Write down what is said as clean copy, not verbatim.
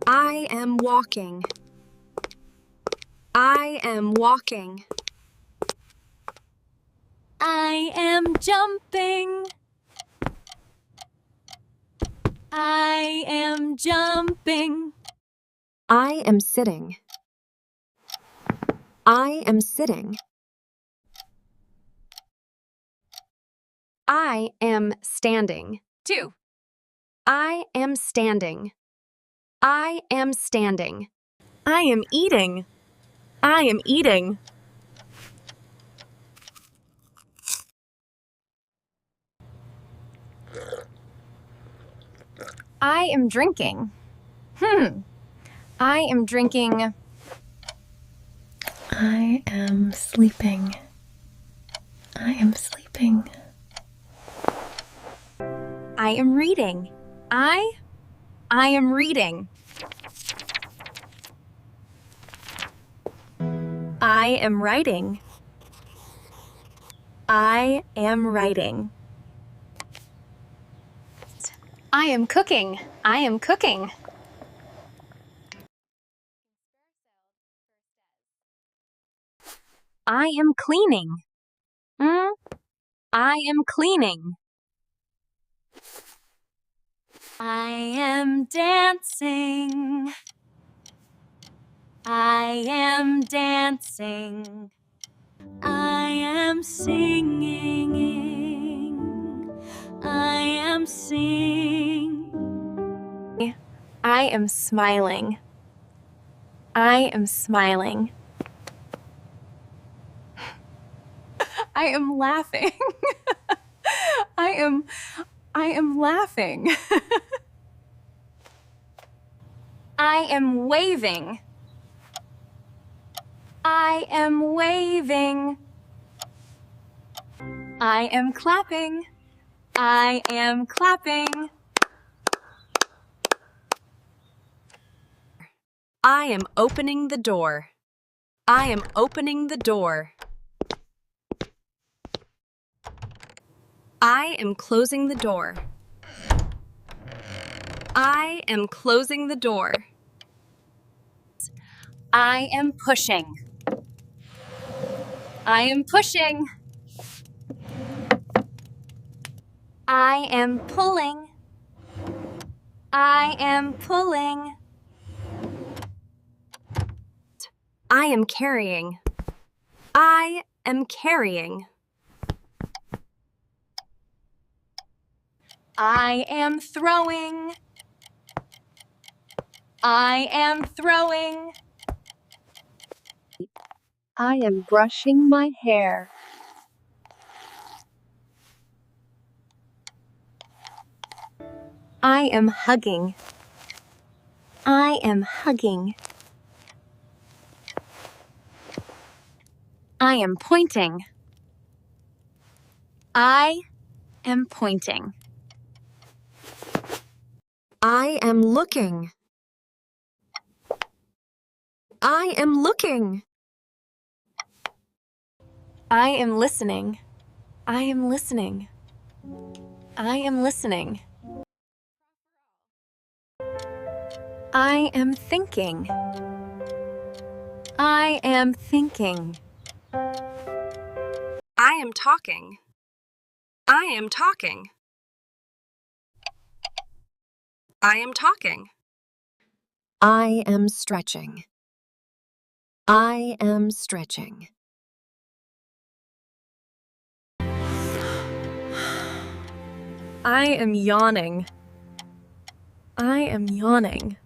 I am walking. I am walking. I am jumping. I am jumping. I am sitting. I am sitting. I am standing. 2. I am standing. I am standing. I am eating. I am eating. I am drinking. I am drinking. I am sleeping. I am sleeping. I am reading. I am reading. I am writing. I am writing. I am cooking. I am cooking. I am cleaning. I am cleaning. I am dancing. I am dancing. I am singing. I am singing. I am smiling. I am smiling. I am laughing. I am laughing. I am waving. I am waving. I am clapping. I am clapping. I am opening the door. I am opening the door. I am closing the door. I am closing the door. I am pushing. I am pushing. I am pulling. I am pulling. I am carrying. I am carrying. I am throwing. I am throwing. I am brushing my hair. I am hugging. I am hugging. I am pointing. I am pointing. I am looking. I am looking. I am listening. I am listening. I am listening. I am thinking. I am thinking. I am talking. I am talking. I am talking. I am stretching. I am stretching. I am yawning. I am yawning.